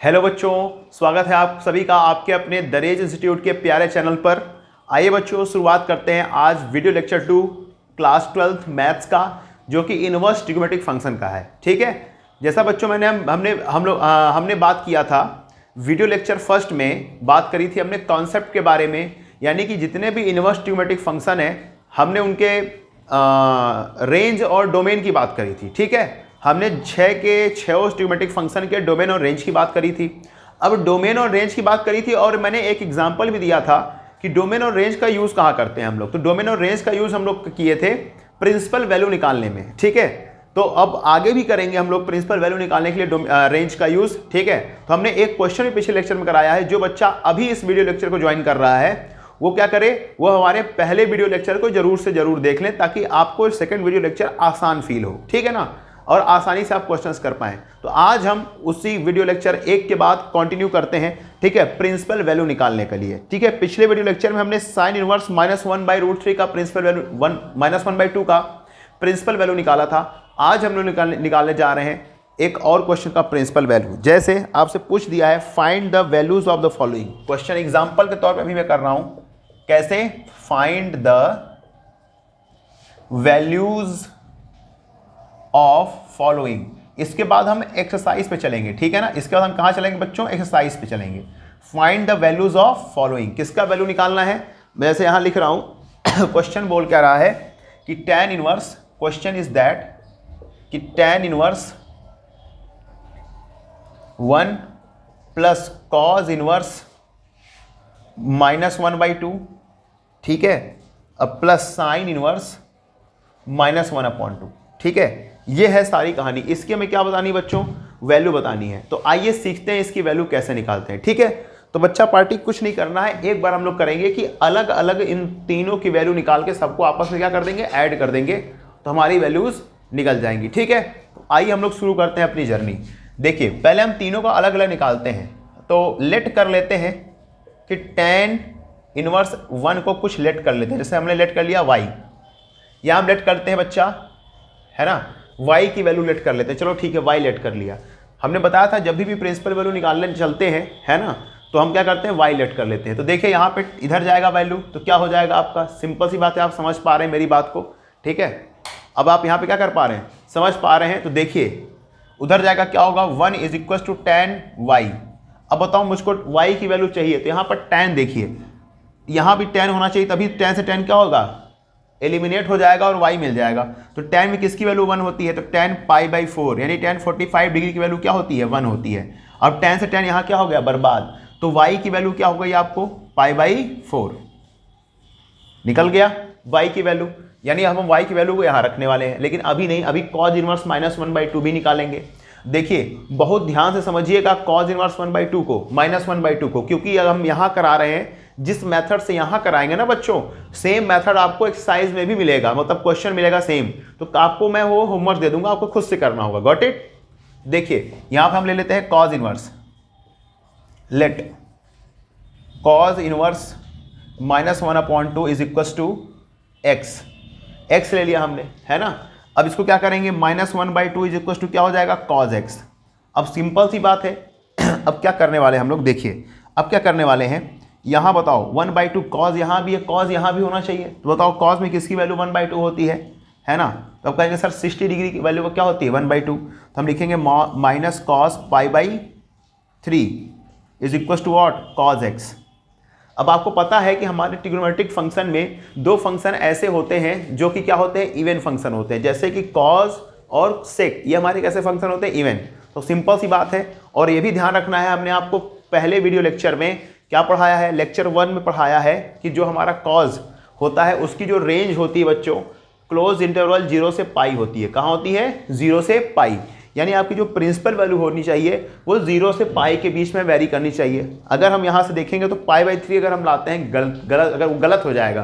Hello बच्चों, स्वागत है आप सभी का आपके अपने दरेज इंस्टीट्यूट के प्यारे चैनल पर। आइए बच्चों, शुरुआत करते हैं आज वीडियो लेक्चर 2 क्लास 12 मैथ्स का, जो कि इनवर्स ट्रिग्नोमेट्रिक फंक्शन का है। ठीक है, जैसा बच्चों हमने बात किया था वीडियो लेक्चर फर्स्ट में, बात करी थी हमने कॉन्सेप्ट के बारे में, यानी कि जितने भी इनवर्स ट्रिग्नोमेट्रिक फंक्शन है हमने उनके रेंज और डोमेन की बात करी थी। ठीक है, हमने 6 ट्रिग्नोमेट्रिक फंक्शन के डोमेन और रेंज की बात करी थी। अब डोमेन और रेंज की बात करी थी और मैंने एक एग्जांपल भी दिया था कि डोमेन और रेंज का यूज़ कहाँ करते हैं हम लोग। तो डोमेन और रेंज का यूज़ हम लोग किए थे प्रिंसिपल वैल्यू निकालने में। ठीक है, तो अब आगे भी करेंगे हम लोग प्रिंसिपल वैल्यू निकालने के लिए रेंज का यूज़। ठीक है, तो हमने एक क्वेश्चन भी पिछले लेक्चर में कराया है। जो बच्चा अभी इस वीडियो लेक्चर को ज्वाइन कर रहा है वो क्या करे, वो हमारे पहले वीडियो लेक्चर को जरूर से जरूर देख लें, ताकि आपको सेकंड वीडियो लेक्चर आसान फील हो। ठीक है ना, और आसानी से आप क्वेश्चंस कर पाएं। तो आज हम उसी वीडियो लेक्चर 1 के बाद कंटिन्यू करते हैं। ठीक है, प्रिंसिपल वैल्यू निकालने के लिए। ठीक है, पिछले वीडियो लेक्चर में हमने साइन इनवर्स -1/√3 का प्रिंसिपल वैल्यू -1/2 का प्रिंसिपल वैल्यू निकाला था। आज हम लोग निकालने जा रहे हैं एक और क्वेश्चन का प्रिंसिपल वैल्यू। जैसे आपसे पूछ दिया है find the values of the following. Question example के तौर पर अभी मैं कर रहा हूं, कैसे find the values of following. इसके बाद हम एक्सरसाइज पे चलेंगे। ठीक है ना, इसके बाद हम कहाँ चलेंगे बच्चों, एक्सरसाइज पे चलेंगे। Find the values of following, किसका वैल्यू निकालना है। मैं जैसे यहाँ लिख रहा हूँ क्वेश्चन बोल क्या रहा है कि tan inverse, question is that कि tan inverse 1 plus cos inverse -1/2। ठीक है, अब प्लस साइन इनवर्स -1/2। ठीक है, ये है सारी कहानी। इसकी हमें क्या बतानी बच्चों, वैल्यू बतानी है। तो आइए सीखते हैं इसकी वैल्यू कैसे निकालते हैं। ठीक है, तो बच्चा पार्टी कुछ नहीं करना है, एक बार हम लोग करेंगे कि अलग अलग इन तीनों की वैल्यू निकाल के सबको आपस में क्या कर देंगे, ऐड कर देंगे, तो हमारी वैल्यूज निकल जाएंगी। ठीक है, तो आइए हम लोग शुरू करते हैं अपनी जर्नी। देखिए, पहले हम तीनों का अलग अलग निकालते हैं। तो लेट कर लेते हैं कि tan इनवर्स 1 को कुछ लेट कर लेते हैं। जैसे हमने लेट कर लिया y, यहाँ हम लेट करते हैं बच्चा, है ना, y की वैल्यू लेट कर लेते हैं। चलो ठीक है, y लेट कर लिया। हमने बताया था जब भी प्रिंसिपल वैल्यू निकालने चलते हैं, है ना, तो हम क्या करते हैं, y लेट कर लेते हैं। तो देखिए यहाँ पे इधर जाएगा वैल्यू, तो क्या हो जाएगा आपका, सिंपल सी बात है, आप समझ पा रहे हैं मेरी बात को। ठीक है, अब आप यहाँ पे क्या कर पा रहे हैं, समझ पा रहे हैं। तो देखिए उधर जाएगा, क्या होगा, 1 = tan y। अब बताओ मुझको y की वैल्यू चाहिए, तो यहाँ पर tan देखिए, यहाँ भी tan होना चाहिए, तभी tan से tan क्या होगा, एलिमिनेट हो जाएगा और y मिल जाएगा। तो tan में किसकी वैल्यू 1 होती है, तो tan π/4 यानी tan 45 डिग्री की वैल्यू क्या होती है, 1 होती है। अब tan से tan यहाँ क्या हो गया, बर्बाद। तो y की वैल्यू क्या हो गई आपको, π/4 निकल गया y की वैल्यू, यानी हम y की वैल्यू को यहाँ रखने वाले हैं। लेकिन अभी नहीं, अभी cos इनवर्स -1/2 भी निकालेंगे। देखिए बहुत ध्यान से समझिएगा cos इनवर्स 1/2 को, -1/2 को, क्योंकि अब हम यहाँ करा रहे हैं, जिस मेथड से यहाँ कराएंगे ना बच्चों, सेम मेथड आपको एक्सरसाइज में भी मिलेगा, मतलब क्वेश्चन मिलेगा सेम। तो आपको मैं वो होमवर्क दे दूंगा, आपको खुद से करना होगा। Got it. देखिए यहाँ पे हम ले लेते हैं cos inverse, let cos inverse -1/2 = x ले लिया हमने, है ना। अब इसको क्या करेंगे, -1/2 = क्या हो जाएगा, cos x। अब सिंपल सी बात है अब क्या करने वाले हम लोग, देखिए अब क्या करने वाले हैं, यहाँ बताओ 1/2 cos यहाँ भी है, cos यहाँ भी होना चाहिए। तो बताओ cos में किसकी वैल्यू 1/2 होती है ना। तो अब कहेंगे सर 60 डिग्री की वैल्यू क्या होती है, 1/2। तो हम लिखेंगे -cos π/3 = what, cos x। अब आपको पता है कि हमारे ट्रिग्नोमेट्रिक फंक्शन में दो फंक्शन ऐसे होते हैं जो कि क्या होते हैं, इवन फंक्शन होते हैं, जैसे कि cos और sec, ये हमारे कैसे फंक्शन होते हैं, इवन। तो सिंपल सी बात है। और ये भी ध्यान रखना है, हमने आपको पहले वीडियो लेक्चर में क्या पढ़ाया है, लेक्चर 1 में पढ़ाया है कि जो हमारा cos होता है उसकी जो रेंज होती है बच्चों, क्लोज इंटरवल 0 से π होती है। कहाँ होती है, 0 से π, यानी आपकी जो प्रिंसिपल वैल्यू होनी चाहिए वो 0 से π के बीच में वेरी करनी चाहिए। अगर हम यहाँ से देखेंगे तो π/3 अगर हम लाते हैं गलत हो जाएगा,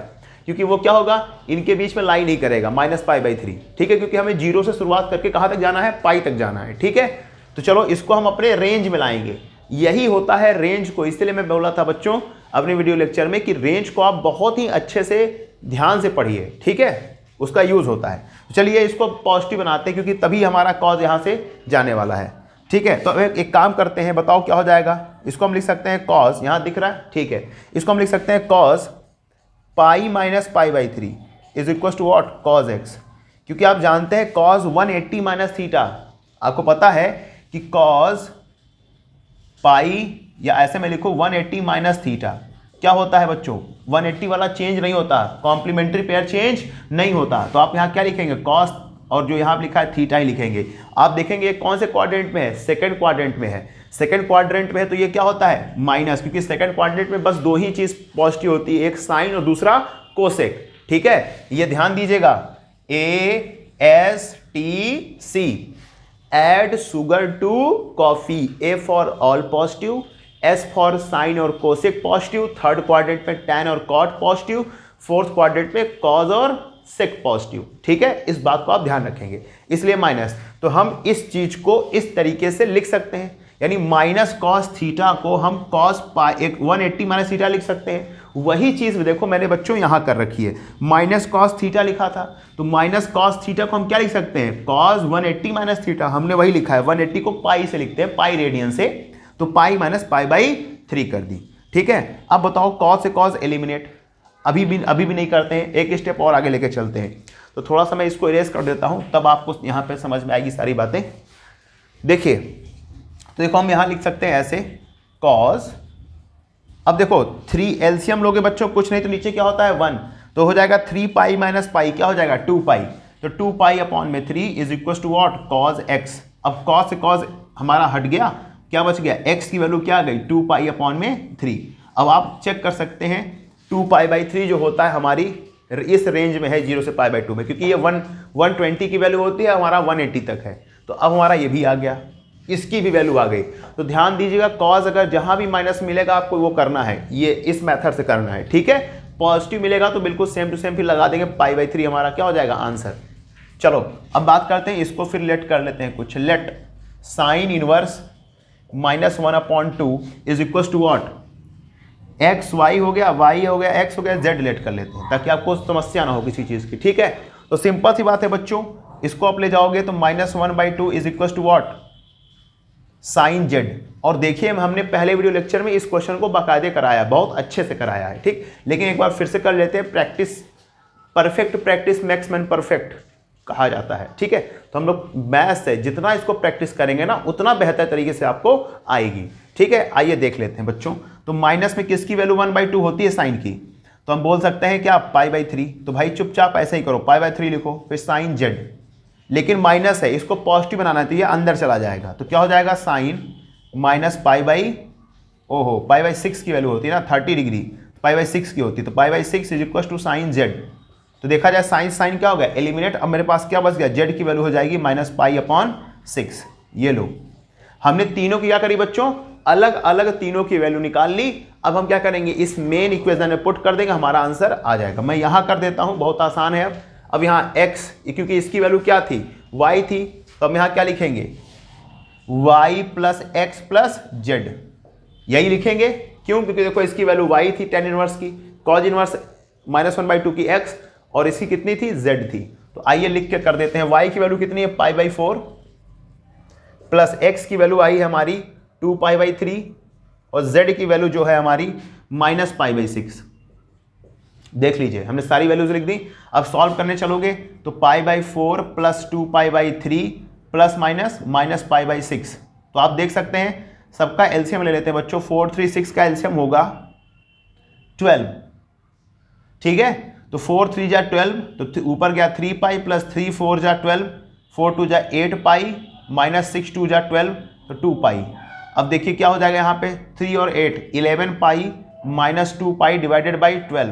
क्योंकि वो क्या होगा, इनके बीच में लाई नहीं करेगा, -π/3। ठीक है, क्योंकि हमें 0 से शुरुआत करके कहाँ तक जाना है, π तक जाना है। ठीक है, तो चलो इसको हम अपने रेंज में लाएंगे। यही होता है रेंज को, इसलिए मैं बोला था बच्चों अपने वीडियो लेक्चर में कि रेंज को आप बहुत ही अच्छे से ध्यान से पढ़िए। ठीक है, उसका यूज होता है। चलिए इसको पॉजिटिव बनाते हैं, क्योंकि तभी हमारा कॉज यहाँ से जाने वाला है। ठीक है, तो अब एक काम करते हैं, बताओ क्या हो जाएगा। इसको हम लिख सकते हैं कॉस, यहां दिख रहा है, ठीक है, इसको हम लिख सकते हैं cos pi minus pi by three is equal to what, cos x. क्योंकि आप जानते हैं कॉस 180 माइनस थीटा, आपको पता है कि कॉस पाई, या ऐसे में लिखो 180 माइनस थीटा क्या होता है बच्चों, 180 वाला चेंज नहीं होता, कॉम्प्लीमेंट्री पेयर चेंज नहीं होता। तो आप यहाँ क्या लिखेंगे, कॉस, और जो यहाँ लिखा है थीटा ही लिखेंगे। आप देखेंगे कौन से क्वाड्रेंट में है, सेकंड क्वाड्रेंट में है। सेकंड क्वाड्रेंट में है तो ये क्या होता है, माइनस, क्योंकि सेकंड क्वाड्रेंट में बस दो ही चीज पॉजिटिव होती है, एक साइन और दूसरा कोसेक। ठीक है, ये ध्यान दीजिएगा, ASTC, add sugar to coffee, A for all positive, S for sine और कोसेक पॉजिटिव, थर्ड क्वाड्रेंट में tan और cot पॉजिटिव, फोर्थ क्वाड्रेंट में cos और sec पॉजिटिव। ठीक है, इस बात को आप ध्यान रखेंगे, इसलिए माइनस। तो हम इस चीज को इस तरीके से लिख सकते हैं, यानी माइनस कॉस थीटा को हम कॉस पाई, एक 180 माइनस थीटा लिख सकते हैं। वही चीज देखो मैंने बच्चों यहां कर रखी है, माइनस कॉस थीटा लिखा था, तो माइनस कॉस थीटा को हम क्या लिख सकते हैं, कॉस 180 माइनस थीटा, हमने वही लिखा है, 180 को पाई से लिखते हैं, पाई रेडियन से, तो पाई माइनस पाई बाई 3 कर दी। ठीक है, अब बताओ कॉस से कॉस एलिमिनेट, अभी भी नहीं करते हैं, एक स्टेप और आगे लेके चलते हैं। तो थोड़ा सा मैं इसको इरेज कर देता हूं, तब आपको यहां पे समझ में आएगी सारी बातें। देखिए, तो देखो हम यहां लिख सकते हैं ऐसे कॉस, अब देखो 3 एलसीएम लोगे बच्चों, कुछ नहीं तो नीचे क्या होता है 1, तो हो जाएगा 3 पाई माइनस पाई, क्या हो जाएगा 2 पाई, तो 2 पाई अपॉन में 3 is equal to what, cos x. अब कॉस से कॉस हमारा हट गया, क्या बच गया, एक्स की वैल्यू क्या आ गई, 2 पाई अपॉन में 3। अब आप चेक कर सकते हैं 2 पाई बाई 3 जो होता है हमारी इस रेंज में है 0 से पाई बाई 2 में, क्योंकि ये 120 की वैल्यू होती है, हमारा 180 तक है, तो अब हमारा ये भी आ गया, इसकी भी वैल्यू आ गई। तो ध्यान दीजिएगा, कॉस अगर जहां भी माइनस मिलेगा आपको वो करना है, ये इस मेथड से करना है। ठीक है, पॉजिटिव मिलेगा तो बिल्कुल सेम टू सेम फिर लगा देंगे, पाई बाई 3 हमारा क्या हो जाएगा आंसर। चलो अब बात करते हैं इसको, फिर लेट कर लेते हैं कुछ, let sine inverse -1/2 is equal to what, x y हो गया, वाई हो गया, एक्स हो गया, जेड लेट कर लेते हैं ताकि आपको समस्या ना हो किसी चीज की। ठीक है, तो सिंपल सी बात है बच्चों, इसको आप ले जाओगे तो -1/2 is equal to what, sine z. और देखिए हमने पहले वीडियो लेक्चर में इस क्वेश्चन को बाकायदे कराया, बहुत अच्छे से कराया है। ठीक, लेकिन एक बार फिर से कर लेते हैं, practice perfect practice makes man perfect कहा जाता है। ठीक है, तो हम लोग मैथ से जितना इसको प्रैक्टिस करेंगे ना उतना बेहतर तरीके से आपको आएगी। ठीक है, आइए देख लेते हैं बच्चों। तो माइनस में किसकी वैल्यू 1/2 होती है, साइन की, तो हम बोल सकते हैं क्या, पाई बाई 3। तो भाई चुपचाप ऐसे ही करो, पाई बाई 3 लिखो, फिर साइन जेड, लेकिन माइनस है, इसको पॉजिटिव बनाना चाहिए, अंदर चला जाएगा, तो क्या हो जाएगा, साइन माइनस पाई बाई, ओहो पाई बाई 6 की वैल्यू होती है ना 30 डिग्री, पाई बाई 6 की होती है, तो pi by 6 is equal to sine z. तो देखा जाए साइन साइन क्या हो गया, एलिमिनेट, अब मेरे पास क्या बच गया, जेड की वैल्यू हो जाएगी -पाई/6। ये लो, हमने तीनों की क्या करी बच्चों, अलग अलग तीनों की वैल्यू निकाल ली। अब हम क्या करेंगे, इस मेन इक्वेशन में पुट कर देंगे, हमारा आंसर आ जाएगा। मैं यहां कर देता हूं, बहुत आसान है। अब यहाँ x, क्योंकि इसकी वैल्यू क्या थी, y थी, तो हम यहाँ क्या लिखेंगे, y plus x plus Z, यही लिखेंगे। क्यों, क्योंकि देखो इसकी वैल्यू y थी tan इनवर्स की, cos इनवर्स -1/2 की x, और इसकी कितनी थी, z थी। तो आइए लिख के कर देते हैं, y की वैल्यू कितनी है, पाई/4, प्लस x की वैल्यू आई है हमारी 2 पाई/3, और z की वैल्यू जो है हमारी -पाई/6। देख लीजिए हमने सारी वैल्यूज लिख दी। अब सॉल्व करने चलोगे तो पाई/4 प्लस 2 पाई/3 प्लस माइनस पाई/6। तो आप देख सकते हैं, सबका एलसीएम ले लेते हैं बच्चों, 4 3 6 का एलसीएम होगा 12। ठीक है, तो 4 3 जा 12, तो ऊपर गया 3 पाई प्लस 3 4 जा 12, 4 2 जा 8 पाई माइनस 6 2 जा 12, तो 2 पाई। अब देखिए क्या हो जाएगा यहाँ पे, 3 और 8 11 pi minus 2 pi divided by 12,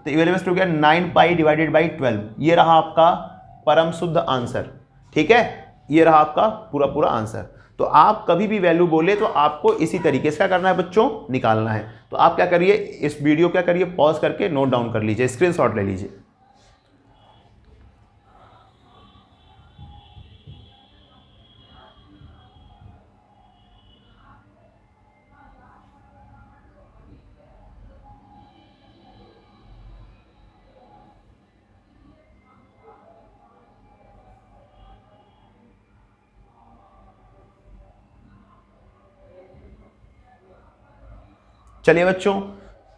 तो 11 से हो गया 9 पाई डिवाइडेड बाई 12। ये रहा आपका परम शुद्ध आंसर। ठीक है, ये रहा आपका पूरा पूरा आंसर। तो आप कभी भी वैल्यू बोले तो आपको इसी तरीके से क्या करना है बच्चों, निकालना है। तो आप क्या करिए, इस वीडियो क्या करिए, पॉज करके नोट डाउन कर लीजिए, स्क्रीनशॉट ले लीजिए। चलिए बच्चों,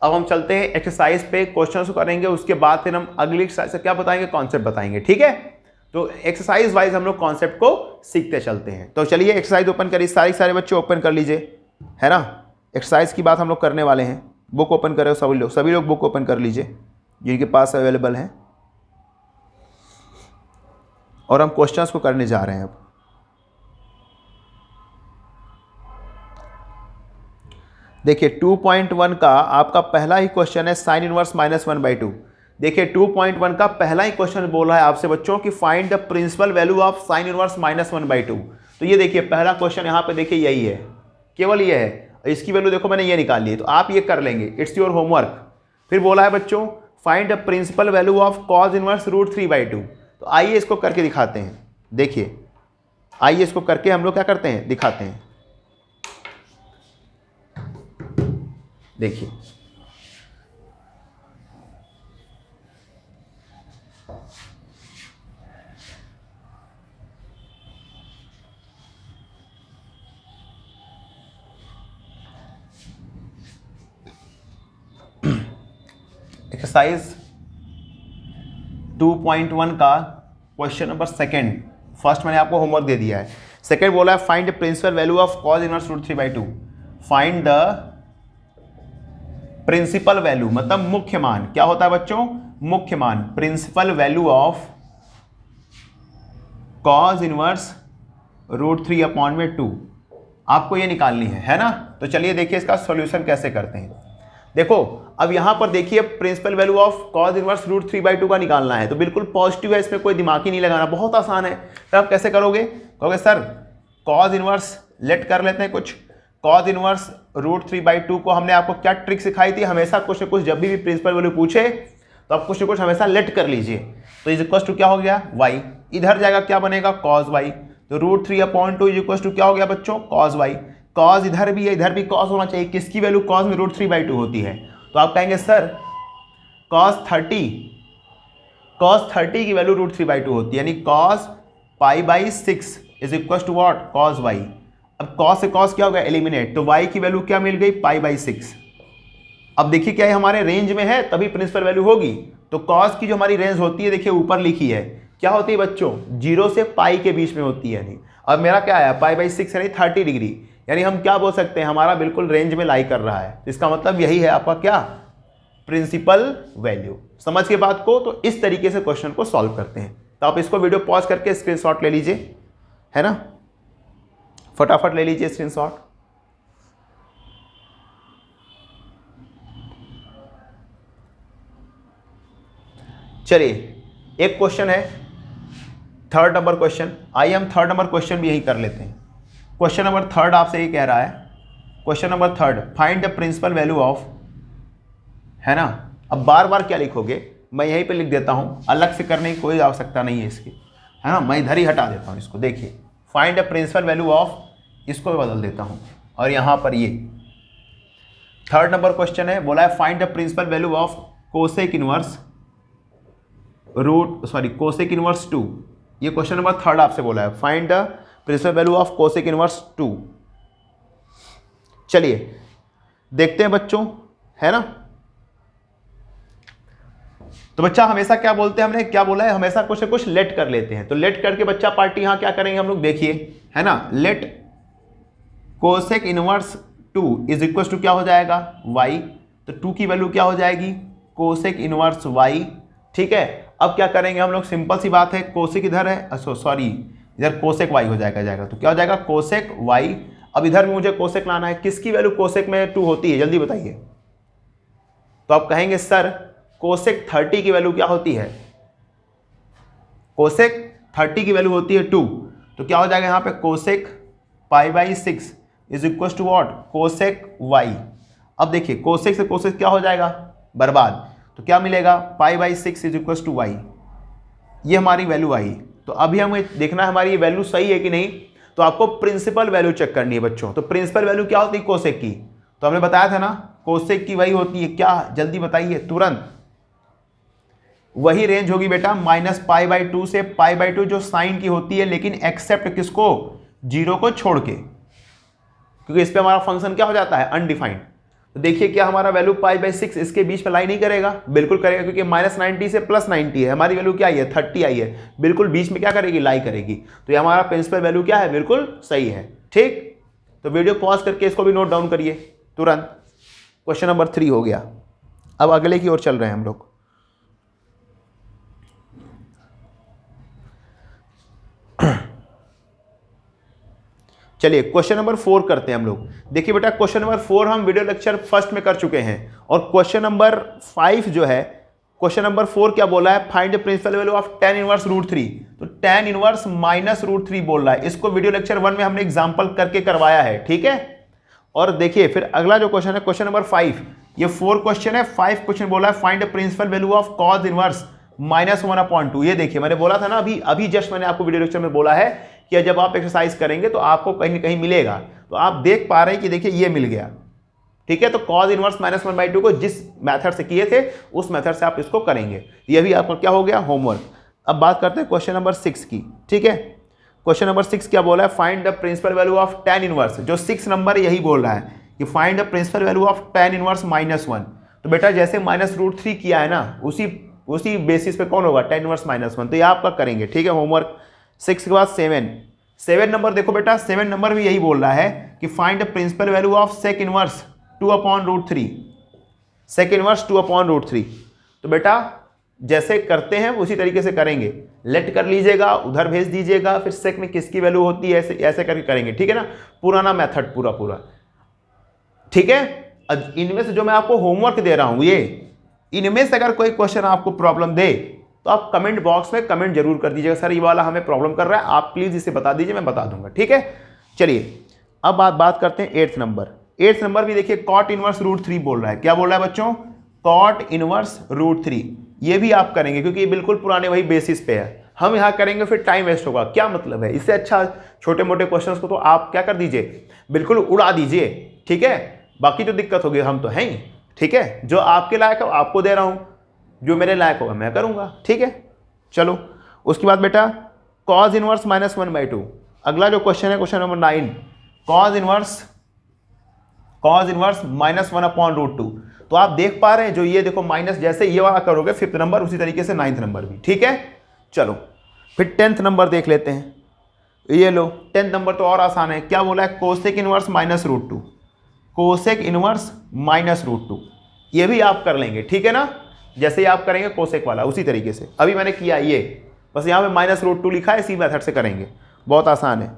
अब हम चलते हैं एक्सरसाइज पे, क्वेश्चन को करेंगे, उसके बाद फिर हम अगली एक्सरसाइज से क्या बताएंगे, कॉन्सेप्ट बताएंगे। ठीक है, तो एक्सरसाइज वाइज हम लोग कॉन्सेप्ट को सीखते चलते हैं। तो चलिए एक्सरसाइज ओपन करिए, सारे बच्चे ओपन कर लीजिए, है ना। एक्सरसाइज की बात हम लोग करने वाले हैं। बुक ओपन करो सभी लोग बुक ओपन कर लीजिए जिनके पास अवेलेबल है, और हम क्वेश्चंस को करने जा रहे हैं। अब देखिए 2.1 का आपका पहला ही क्वेश्चन है साइन इनवर्स -1/2। देखिए 2.1 का पहला ही क्वेश्चन बोल रहा है आपसे बच्चों कि find the principal value of sine inverse -1/2। तो ये देखिए पहला क्वेश्चन यहाँ पे देखिए यही है, केवल ये है। इसकी वैल्यू देखो मैंने ये निकाल ली है, तो आप ये कर लेंगे, इट्स योर होमवर्क। फिर बोला है बच्चों find the principal value of cos inverse √3/2। तो आइए इसको करके दिखाते हैं। देखिए आइए इसको करके हम लोग क्या करते हैं, दिखाते हैं। देखिए एक्सरसाइज 2.1 का क्वेश्चन नंबर सेकंड, फर्स्ट मैंने आपको होमवर्क दे दिया है। सेकंड बोला है find the principal value of cos inverse √3/2। Find the principal value मतलब मुख्य मान, क्या होता है बच्चों, मुख्य मान, principal value of cos inverse √3/2 आपको ये निकालनी है ना। तो चलिए देखिए इसका सॉल्यूशन कैसे करते हैं। देखो अब यहां पर देखिए principal value of cos inverse √3/2 का निकालना है, तो बिल्कुल पॉजिटिव है, इसमें कोई दिमाग ही नहीं लगाना, बहुत आसान है। तो आप कैसे करोगे, कहोगे सर कॉज इनवर्स लेट कर लेते हैं कुछ, कॉज इनवर्स √3/2 को हमने आपको क्या ट्रिक सिखाई थी, हमेशा कुछ न कुछ जब भी प्रिंसिपल वैल्यू पूछे तो आप कुछ न कुछ हमेशा लेट कर लीजिए। तो इज इक्वल टू क्या हो गया y, इधर जाएगा क्या बनेगा cos y, तो √3/2 इज इक्वल टू क्या हो गया बच्चों cos y। cos इधर भी है, इधर भी cos होना चाहिए, किसकी वैल्यू cos में √3/2 होती है। तो आप कहेंगे सर cos 30 की वैल्यू √3/2 होती है, यानी cos π/6 is equal to what cos y। अब cos से cos क्या हो गया एलिमिनेट, तो y की वैल्यू क्या मिल गई π/6। अब देखिए क्या है हमारे रेंज में है तभी प्रिंसिपल वैल्यू होगी। तो cos की जो हमारी रेंज होती है देखिए ऊपर लिखी है, क्या होती है बच्चों 0 से पाई के बीच में होती है। नहीं अब मेरा क्या आया π/6 यानी 30 डिग्री, यानी हम क्या बोल सकते हैं हमारा बिल्कुल रेंज में लाई कर रहा है। इसका मतलब यही है आपका क्या प्रिंसिपल वैल्यू। समझ के बात को, तो इस तरीके से क्वेश्चन को सॉल्व करते हैं। तो आप इसको वीडियो पॉज करके स्क्रीनशॉट ले लीजिए, है ना, फटाफट ले लीजिए स्क्रीनशॉट। चलिए एक क्वेश्चन है थर्ड नंबर क्वेश्चन, आइए हम थर्ड नंबर क्वेश्चन भी यही कर लेते हैं। क्वेश्चन नंबर थर्ड आपसे ये कह रहा है, question number third find the principal value of, है ना। अब बार बार क्या लिखोगे, मैं यहीं पे लिख देता हूं, अलग से करने की कोई आवश्यकता नहीं है इसकी, है ना। मैं इधर ही हटा देता हूं इसको। देखिए find the principal value of, इसको भी बदल देता हूं, और यहां पर ये थर्ड नंबर क्वेश्चन है, बोला है find the principal value of cosec inverse cosec inverse 2। ये क्वेश्चन नंबर थर्ड आपसे बोला है, find the principal value of cosec inverse 2। चलिए देखते हैं बच्चों, है ना। तो बच्चा हमेशा क्या बोलते हैं, हमने क्या बोला है, हमेशा कुछ न कुछ लेट कर लेते हैं। तो लेट करके बच्चा पार्टी यहां क्या करेंगे हम लोग, देखिए, है ना, let cosec inverse 2 is equal to क्या हो जाएगा y। तो 2 की वैल्यू क्या हो जाएगी कोसेक इनवर्स y, ठीक है। अब क्या करेंगे हम लोग, सिंपल सी बात है, कोसेक इधर है, सॉरी इधर कोसेक y हो जाएगा, तो क्या हो जाएगा कोसेक y। अब इधर भी मुझे कोसेक लाना है, किसकी वैल्यू कोसेक में 2 होती है, जल्दी बताइए। तो आप कहेंगे सर कोसेक 30 की वैल्यू क्या होती है, कोसेक 30 की वैल्यू होती है 2। तो क्या हो जाएगा यहाँ पे cosec π/6 is equal to what cosec y। अब देखिए कोसेक से कोसेक क्या हो जाएगा बर्बाद, तो क्या मिलेगा π/6 इज इक्वल टू y। ये हमारी वैल्यू आई। तो अभी हमें देखना है हमारी ये वैल्यू सही है कि नहीं। तो आपको प्रिंसिपल वैल्यू चेक करनी है बच्चों। तो प्रिंसिपल वैल्यू क्या होती है कोसेक की, तो हमने बताया था ना कोसेक की वही होती है क्या, जल्दी बताइए तुरंत। वही रेंज होगी बेटा -π/2 से π/2 जो साइन की होती है, लेकिन एक्सेप्ट किसको, 0 को छोड़ के, क्योंकि इस पे हमारा फंक्शन क्या हो जाता है अनडिफाइंड। तो देखिए क्या हमारा वैल्यू π/6 इसके बीच में लाई नहीं करेगा, बिल्कुल करेगा, क्योंकि -90 से +90 है, हमारी वैल्यू क्या आई है 30 आई है, बिल्कुल बीच में क्या करेगी लाई करेगी। तो ये हमारा प्रिंसिपल वैल्यू क्या है, बिल्कुल सही है। ठीक, तो वीडियो पॉज करके इसको भी नोट डाउन करिए तुरंत। क्वेश्चन नंबर 3 हो गया। अब अगले की ओर चल रहे हैं हम लोग। चलिए क्वेश्चन नंबर 4 करते हैं हम लोग। देखिए बेटा क्वेश्चन नंबर 4 हम वीडियो लेक्चर फर्स्ट में कर चुके हैं, और क्वेश्चन नंबर 5 जो है, क्वेश्चन नंबर 4 क्या बोला है, find the principal value of tan inverse √3। तो tan इनवर्स -√3 बोल रहा है, इसको वीडियो लेक्चर 1 में हमने एग्जांपल करके करवाया है। ठीक है, और देखिए फिर अगला जो क्वेश्चन है क्वेश्चन नंबर 5, ये 4 क्वेश्चन है, 5 क्वेश्चन बोला है find the principal value of cos inverse -1/2। ये देखिए मैंने बोला था ना, अभी जस्ट मैंने आपको वीडियो लेक्चर में बोला है कि जब आप एक्सरसाइज करेंगे तो आपको कहीं ना कहीं मिलेगा, तो आप देख पा रहे हैं कि देखिए ये मिल गया। ठीक है, तो cos इनवर्स -1/2 को जिस मेथड से किए थे उस मेथड से आप इसको करेंगे। ये भी आपका क्या हो गया, होमवर्क। अब बात करते हैं क्वेश्चन नंबर 6 की। ठीक है, क्वेश्चन नंबर 6 क्या बोला है, find the principal value of tan inverse. जो 6 नंबर यही बोल रहा है कि find the principal value of tan inverse -1। तो बेटा जैसे -√3 किया है ना, उसी बेसिस पे कौन होगा, tan इनवर्स -1। तो ये आपका करेंगे। ठीक है, होमवर्क। 6 के बाद 7 नंबर देखो बेटा, 7 नंबर भी यही बोल रहा है कि find the principal value of sec inverse 2/√3। sec inverse 2/√3। तो बेटा जैसे करते हैं उसी तरीके से करेंगे, लेट कर लीजिएगा, उधर भेज दीजिएगा, फिर sec में किसकी वैल्यू होती है ऐसे करके करेंगे। ठीक है ना, पुराना मेथड पूरा। ठीक है, इनमें से जो मैं आपको होमवर्क दे रहा हूं, ये इनमें से अगर कोई क्वेश्चन आपको प्रॉब्लम दे तो आप कमेंट बॉक्स में कमेंट जरूर कर दीजिएगा, सर ये वाला हमें प्रॉब्लम कर रहा है, आप प्लीज इसे बता दीजिए, मैं बता दूंगा। ठीक है, चलिए अब बात करते हैं 8th नंबर। 8th नंबर भी देखिए cot इनवर्स √3 बोल रहा है। क्या बोल रहा है बच्चों, cot इनवर्स √3। ये भी आप करेंगे क्योंकि ये बिल्कुल पुराने वही बेसिस पे है, हम यहाँ करेंगे फिर टाइम वेस्ट होगा। क्या मतलब है, इससे अच्छा छोटे मोटे क्वेश्चन को तो आप क्या कर दीजिए, बिल्कुल उड़ा दीजिए। ठीक है, बाकी जो दिक्कत होगी हम तो हैं ही। ठीक है, जो आपके लायक है आपको दे रहा हूं, जो मेरे लायक होगा मैं करूंगा। ठीक है, चलो उसके बाद बेटा cos इनवर्स -1/2। अगला जो क्वेश्चन है क्वेश्चन नंबर 9, cos इनवर्स -1/√2। तो आप देख पा रहे हैं, जो ये देखो माइनस जैसे ये वाला करोगे 5th नंबर, उसी तरीके से 9th नंबर भी। ठीक है, चलो फिर 10th नंबर देख लेते हैं। ये लो 10th नंबर तो और आसान है। क्या बोला है, कोसेक इनवर्स -√2। कोसेक इनवर्स -√2 ये भी आप कर लेंगे। ठीक है ना, जैसे ही आप करेंगे कोसेक वाला उसी तरीके से अभी मैंने किया, ये बस यहाँ पे -√2 लिखा है, इसी मेथड से करेंगे, बहुत आसान है।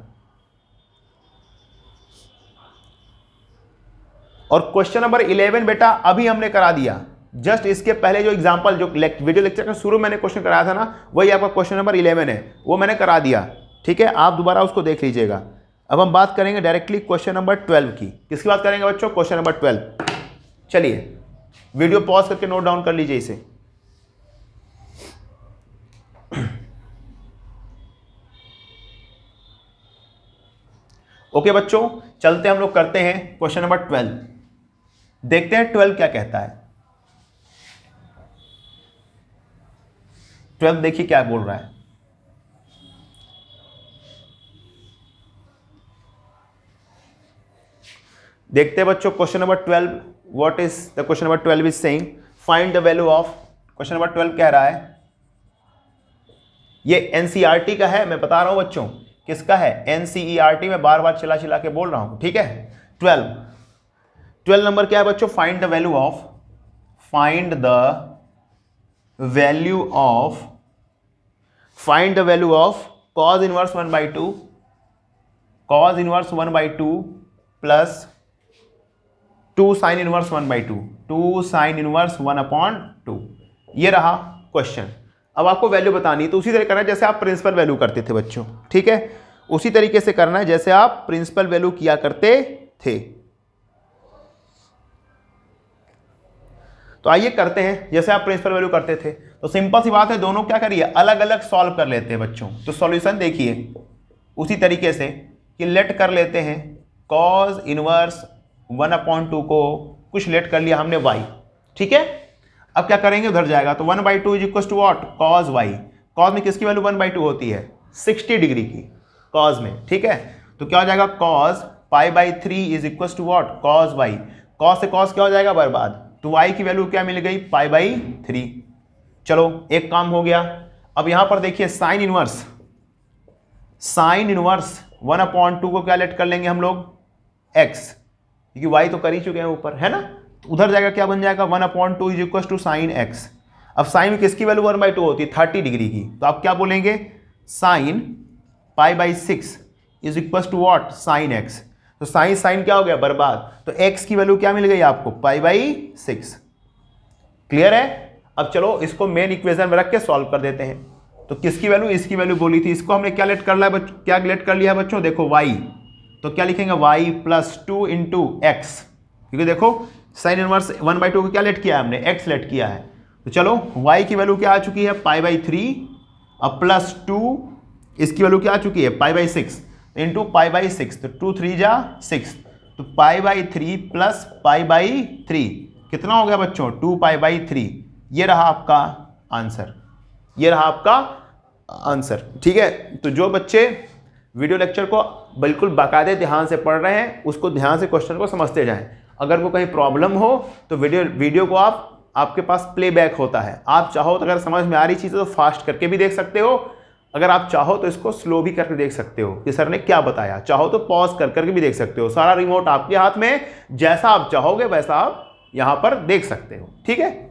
और क्वेश्चन नंबर 11 बेटा अभी हमने करा दिया, जस्ट इसके पहले जो एग्जांपल जो वीडियो लेक्चर का शुरू मैंने क्वेश्चन कराया था ना, वही आपका क्वेश्चन नंबर 11 है, वो मैंने करा दिया। ठीक है, आप दोबारा उसको देख लीजिएगा। अब हम बात करेंगे डायरेक्टली क्वेश्चन नंबर 12 की। किसकी बात करेंगे बच्चों, क्वेश्चन नंबर 12। चलिए वीडियो पॉज करके नोट डाउन कर लीजिए इसे। ओके बच्चों, चलते हम लोग करते हैं क्वेश्चन नंबर 12। देखते हैं 12 क्या कहता है। 12 देखिए क्या बोल रहा है। देखते हैं बच्चों question number 12, what is the question number 12 is saying, find the value of. Question number 12 कह रहा है, ये एनसीईआरटी का है, मैं बता रहा हूं बच्चों किसका है, एनसीईआरटी में बार बार चिल्ला के बोल रहा हूं। ठीक है, 12 नंबर क्या है बच्चों, find the value of, find the value of, find the value of cos inverse 1/2, cos inverse 1/2 plus 2 sign inverse 1/2, 2 sign inverse 1/2। ये रहा क्वेश्चन। अब आपको वैल्यू बतानी है, तो उसी तरह करना है जैसे आप प्रिंसिपल वैल्यू करते थे बच्चों। ठीक है, उसी तरीके से करना है जैसे आप प्रिंसिपल वैल्यू किया करते थे। तो आइए करते हैं जैसे आप प्रिंसिपल वैल्यू करते थे। तो सिंपल सी बात है, दोनों क्या करिए, अलग अलग सॉल्व कर लेते हैं बच्चों। तो सॉल्यूशन देखिए उसी तरीके से कि लेट कर लेते हैं cos इनवर्स 1/2 को कुछ लेट कर लिया हमने y। ठीक है, अब क्या करेंगे, उधर जाएगा तो 1/2 is equal to what, cos y। cos में किसकी वैल्यू 1/2 होती है, 60 डिग्री की cos में। ठीक है, तो क्या हो जाएगा, cos π/3 is equal to what, cos y। Cos से कॉस क्या हो जाएगा, बर्बाद। तो y की वैल्यू क्या मिल गई, π/3। चलो एक काम हो गया। अब यहां पर देखिए साइन इनवर्स 1/2 को क्या लेट कर लेंगे हम लोग, x, क्योंकि y तो कर ही चुके हैं ऊपर, है ना। तो उधर जाएगा क्या बन जाएगा, 1/2 is equal to sine x। अब साइन में किसकी वैल्यू 1/2 होती है, 30 डिग्री की। तो आप क्या बोलेंगे, sine π/6 is equal to what, sine x। तो साइन क्या हो गया, बर्बाद। तो x की वैल्यू क्या मिल गई आपको, π/6। क्लियर है। अब चलो इसको मेन इक्वेशन में रख के सॉल्व कर देते हैं। तो किसकी वैल्यू, इसकी वैल्यू बोली थी, इसको हमने क्या लेट कर लिया, क्या लेट कर लिया बच्चों, देखो y। तो क्या लिखेंगे, y + 2 × x, क्योंकि देखो साइन इनवर्स 1/2 को क्या लेट किया है हमने, x लेट किया है। तो चलो y की वैल्यू क्या आ चुकी है, π/3, अब +2 इसकी वैल्यू क्या आ चुकी है, π/6 इंटू π/6, तो 2 3 जा 6, तो π/3 प्लस π/3 कितना हो गया बच्चों, 2π/3। ये रहा आपका आंसर, ये रहा आपका आंसर। ठीक है। तो जो बच्चे वीडियो लेक्चर को बिल्कुल बाकायदे ध्यान से पढ़ रहे हैं, उसको ध्यान से क्वेश्चन को समझते जाएं। अगर वो कहीं प्रॉब्लम हो तो वीडियो को आपके पास प्लेबैक होता है। आप चाहो तो अगर समझ में आ रही चीज़ तो फास्ट करके भी देख सकते हो, अगर आप चाहो तो इसको स्लो भी करके देख सकते हो कि सर ने क्या बताया। चाहो तो पॉज करके भी देख सकते हो। सारा रिमोट आपके हाथ में, जैसा आप चाहोगे वैसा आप यहां पर देख सकते हो। ठीक है।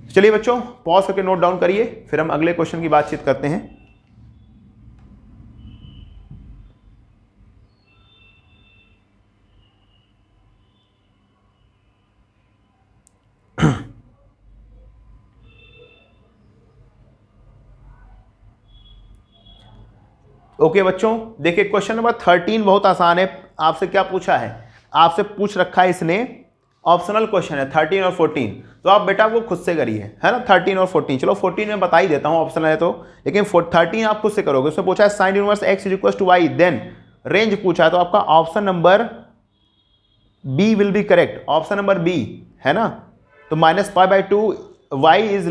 चलिए बच्चों पॉज करके नोट डाउन करिए, फिर हम अगले क्वेश्चन की बातचीत करते हैं। ओके बच्चों, देखिए क्वेश्चन नंबर 13 बहुत आसान है। आपसे क्या पूछा है, आपसे पूछ रखा है इसने, ऑप्शनल क्वेश्चन है 13 और 14। तो आप बेटा वो खुद से करिए, है ना, 13 और 14। चलो 14 में बता ही देता हूँ, ऑप्शनल है तो, लेकिन 13 आप खुद से करोगे। उसमें पूछा है sine inverse x is equal to y, then range पूछा है। तो आपका option number B will be correct, option number B, है ना। तो -π/2 y is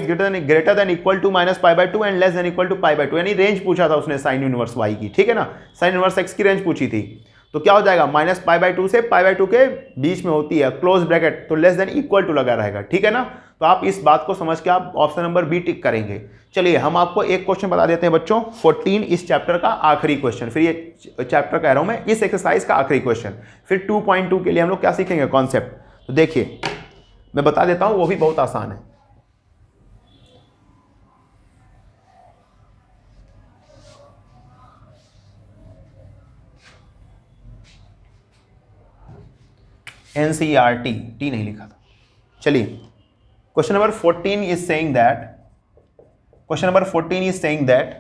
greater than equal to -π/2 and less than equal to π/2, यानी रेंज पूछा था उसने साइन इनवर्स y की। ठीक है ना, साइन इनवर्स x की रेंज पूछी थी। तो क्या हो जाएगा, -π/2 से π/2 के बीच में होती है, क्लोज ब्रैकेट, तो लेस देन इक्वल टू लगा रहेगा। ठीक है ना। तो आप इस बात को समझ के आप ऑप्शन नंबर बी टिक करेंगे। चलिए हम आपको एक क्वेश्चन बता देते हैं बच्चों, 14 इस चैप्टर का आखिरी क्वेश्चन, फिर ये चैप्टर कह रहा हूं मैं, इस एक्सरसाइज का आखिरी क्वेश्चन। फिर 2.2 के लिए हम लोग क्या सीखेंगे, कॉन्सेप्ट। तो देखिए मैं बता देता हूं, वो भी बहुत आसान है। NCERT, टी नहीं लिखा था। चलिए question number 14 is saying that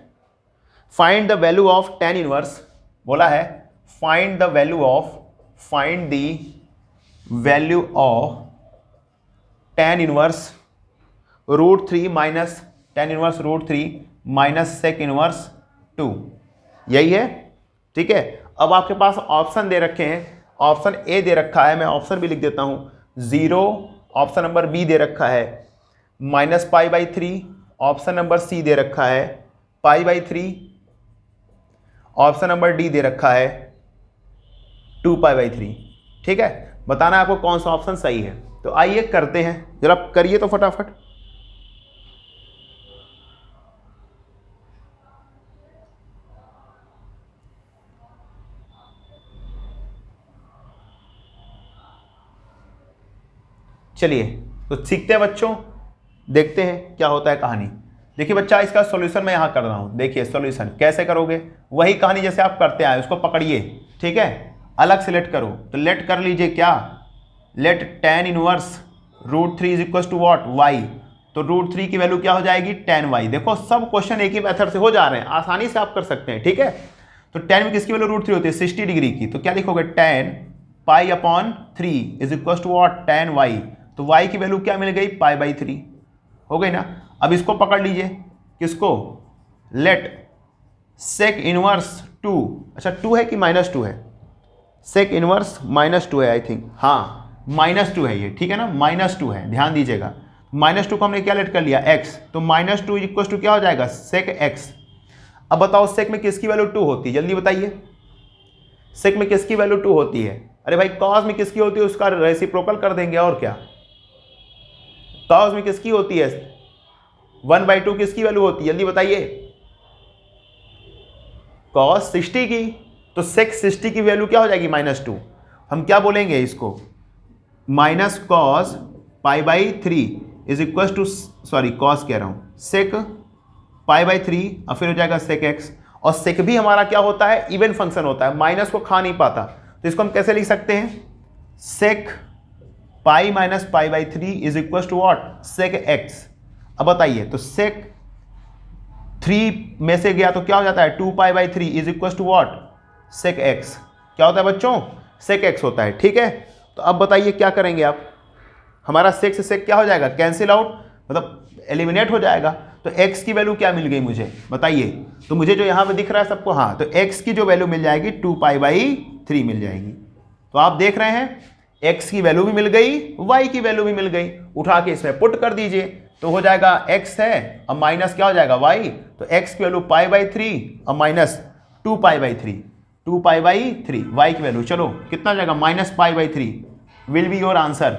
find the value of tan inverse, बोला है find the value of tan inverse √3 minus tan inverse √3 minus sec inverse 2, यही है। ठीक है। अब आपके पास ऑप्शन दे रखे हैं, ऑप्शन ए दे रखा है, मैं ऑप्शन भी लिख देता हूं 0, ऑप्शन नंबर बी दे रखा है -π/3, ऑप्शन नंबर सी दे रखा है π/3, ऑप्शन नंबर डी दे रखा है 2π/3। ठीक है, बताना है आपको कौन सा ऑप्शन सही है। तो आइए करते हैं, जरा करिए तो फटाफट। चलिए तो सीखते हैं बच्चों, देखते हैं क्या होता है कहानी। देखिए बच्चा, इसका सॉल्यूशन मैं यहां कर रहा हूं। देखिए सॉल्यूशन कैसे करोगे, वही कहानी जैसे आप करते आए, उसको पकड़िए। ठीक है, अलग से लेट करो। तो लेट कर लीजिए क्या, let tan inverse √3 is equal to what, y। तो √3 की वैल्यू क्या हो जाएगी, tan y। देखो सब क्वेश्चन एक ही मेथड से हो जा रहे हैं, आसानी से आप कर सकते हैं। ठीक है। तो tan में किसकी वैल्यू √3 होती है, 60 डिग्री की। तो क्या लिखोगे, tan π/3 is equal to what, tan y। तो y की वैल्यू क्या मिल गई, π/3 हो गई ना। अब इसको पकड़ लीजिए, किसको, लेट sec इनवर्स 2, अच्छा 2 है कि -2 है, sec इनवर्स -2 है आई थिंक, हाँ -2 है ये। ठीक है ना, -2 है, ध्यान दीजिएगा। -2 को हमने क्या लेट कर लिया, x। तो -2 इक्वल टू क्या हो जाएगा, sec x। अब बताओ sec में किसकी वैल्यू 2 होती है, जल्दी बताइए। sec में किसकी वैल्यू 2 होती है, अरे भाई कॉस में किसकी होती है उसका रेसिप्रोकल कर देंगे, और क्या। कॉस में किसकी होती है, 1/2 किसकी वैल्यू होती है, जल्दी बताइए, कॉस 60 की। तो सेक 60 की वैल्यू क्या हो जाएगी, -2। हम क्या बोलेंगे इसको, minus cos π/3 is equal to, sorry cos कह रहा हूं, सेक π/3 और फिर हो जाएगा सेक एक्स। और सेक भी हमारा क्या होता है, इवन फंक्शन होता है, माइनस को खा नहीं पाता, तो इसको हम कैसे लिख सकते हैं, sec pi minus π/3 is equal to what, sec x. अब बताइए, तो सेक 3 में से गया तो क्या हो जाता है, 2π/3 is equal to what, sec x. क्या होता है बच्चों, सेक एक्स होता है, ठीक है। तो अब बताइए क्या करेंगे आप, हमारा सेक से सेक क्या हो जाएगा, कैंसिल आउट, मतलब एलिमिनेट हो जाएगा। तो x की वैल्यू क्या मिल गई मुझे बताइए, तो मुझे जो यहाँ पे दिख रहा है सबको, हाँ, तो x की जो वैल्यू मिल जाएगी 2π/3 मिल जाएगी। तो आप देख रहे हैं x की वैल्यू भी मिल गई, y की वैल्यू भी मिल गई, उठा के इसमें पुट कर दीजिए, तो हो जाएगा x है अब माइनस क्या हो जाएगा y, तो x की वैल्यू π/3 और माइनस 2π/3, 2π/3, y की वैल्यू चलो कितना जाएगा, -π/3 will be your answer.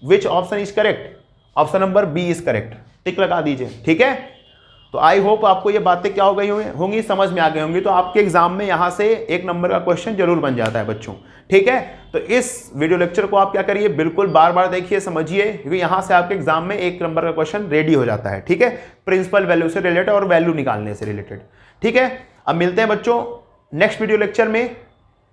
Which option is correct, option number B is correct, tick लगा दीजिए, ठीक है। तो आई होप आपको ये बातें क्या हो गई होंगी, समझ में आ गई होंगी। तो आपके एग्जाम में यहाँ से 1 नंबर का क्वेश्चन जरूर बन जाता है बच्चों, ठीक है। तो इस वीडियो लेक्चर को आप क्या करिए, बिल्कुल बार बार देखिए, समझिए, क्योंकि यहाँ से आपके एग्जाम में 1 नंबर का क्वेश्चन रेडी हो जाता है, ठीक है, प्रिंसिपल वैल्यू से रिलेटेड और वैल्यू निकालने से रिलेटेड, ठीक है। अब मिलते हैं बच्चों नेक्स्ट वीडियो लेक्चर में,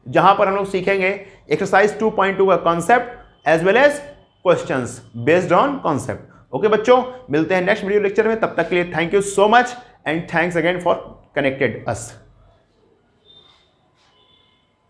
जहां पर हम लोग सीखेंगे एक्सरसाइज 2.2 का concept as well as questions based on concept. Okay बच्चों, मिलते हैं नेक्स्ट वीडियो लेक्चर में, तब तक के लिए thank you so much and thanks again for connected us.